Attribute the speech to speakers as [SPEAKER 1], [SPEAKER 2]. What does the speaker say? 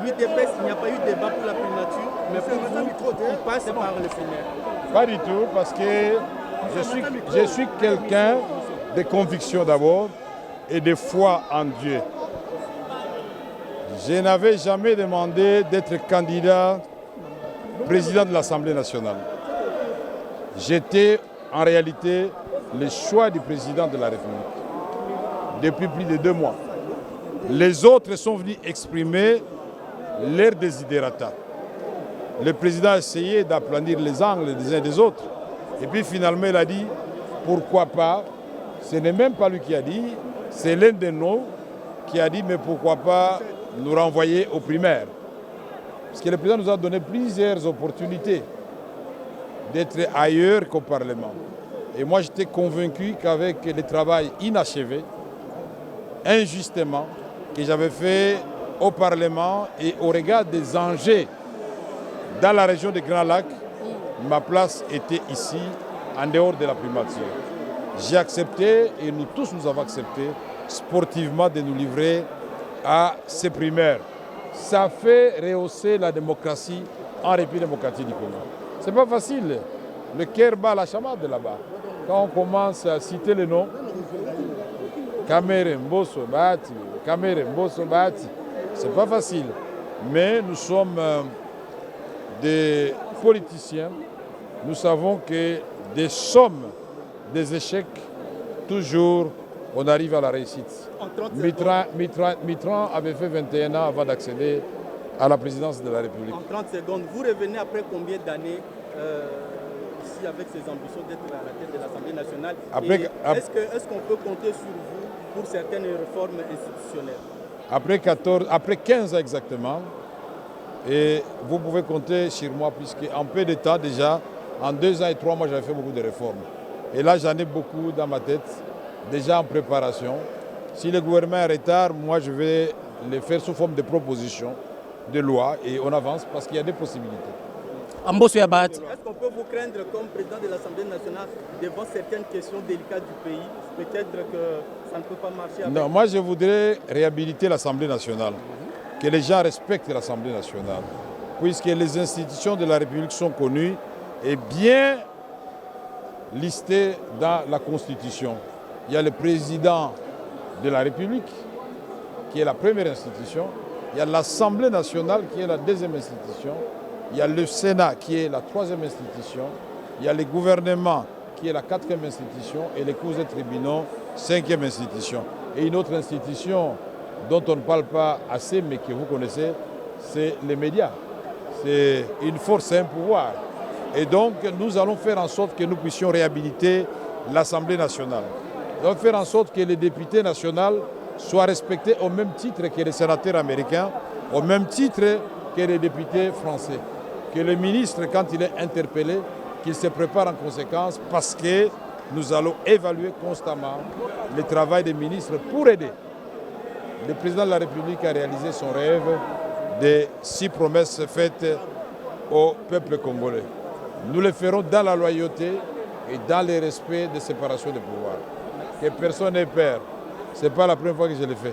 [SPEAKER 1] l'UDPS, il n'y a pas eu de débat pour la primature, mais pour vous, on passe par le plénière.
[SPEAKER 2] Pas du tout, parce que je suis quelqu'un de conviction d'abord et de foi en Dieu. Je n'avais jamais demandé d'être candidat président de l'Assemblée nationale. J'étais en réalité le choix du président de la République depuis plus de 2 mois. Les autres sont venus exprimer leurs desiderata. Le président a essayé d'aplanir les angles des uns des autres. Et puis finalement, il a dit, pourquoi pas. Ce n'est même pas lui qui a dit, c'est l'un de nous qui a dit, mais pourquoi pas nous renvoyer aux primaires. Parce que le président nous a donné plusieurs opportunités d'être ailleurs qu'au Parlement. Et moi, j'étais convaincu qu'avec le travail inachevé, injustement, que j'avais fait au Parlement et au regard des enjeux dans la région des Grands Lacs, ma place était ici, en dehors de la primature. J'ai accepté, et nous tous nous avons accepté, sportivement de nous livrer à ces primaires. Ça fait rehausser la démocratie en République démocratique du Congo. C'est pas facile. Le cœur bat la chamade là-bas. Quand on commence à citer les noms, Kamere Mbosso Bahati, Kamere Mbosso Bahati, c'est pas facile. Mais nous sommes des politiciens. Nous savons que des sommes, des échecs, toujours on arrive à la réussite. Mitterrand avait fait 21 ans avant d'accéder à la présidence de la République.
[SPEAKER 1] En 30 secondes, vous revenez après combien d'années ici avec ces ambitions d'être à la tête de l'Assemblée nationale? Est-ce qu'on peut compter sur vous pour certaines réformes institutionnelles?
[SPEAKER 2] Après 15 ans exactement, et vous pouvez compter sur moi puisqu'en peu de temps déjà, en 2 ans et 3 mois, j'avais fait beaucoup de réformes. Et là, j'en ai beaucoup dans ma tête, déjà en préparation. Si le gouvernement est en retard, moi, je vais les faire sous forme de propositions de loi et on avance parce qu'il y a des possibilités.
[SPEAKER 1] Est-ce qu'on peut vous craindre comme président de l'Assemblée nationale devant certaines questions délicates du pays? Peut-être que ça ne peut pas marcher avec...
[SPEAKER 2] Non, moi, je voudrais réhabiliter l'Assemblée nationale, que les gens respectent l'Assemblée nationale, puisque les institutions de la République sont connues et bien listées dans la Constitution. Il y a le président de la République, qui est la première institution. Il y a l'Assemblée nationale, qui est la deuxième institution. Il y a le Sénat, qui est la troisième institution. Il y a le gouvernement, qui est la quatrième institution. Et les cours et tribunaux, cinquième institution. Et une autre institution dont on ne parle pas assez, mais que vous connaissez, c'est les médias. C'est une force et un pouvoir. Et donc, nous allons faire en sorte que nous puissions réhabiliter l'Assemblée nationale. Nous allons faire en sorte que les députés nationaux soient respectés au même titre que les sénateurs américains, au même titre que les députés français. Que le ministre, quand il est interpellé, qu'il se prépare en conséquence parce que nous allons évaluer constamment le travail des ministres pour aider le président de la République à réaliser son rêve des 6 promesses faites au peuple congolais. Nous le ferons dans la loyauté et dans le respect de séparation des pouvoirs. Que personne n'ait peur. Ce n'est pas la première fois que je le fais.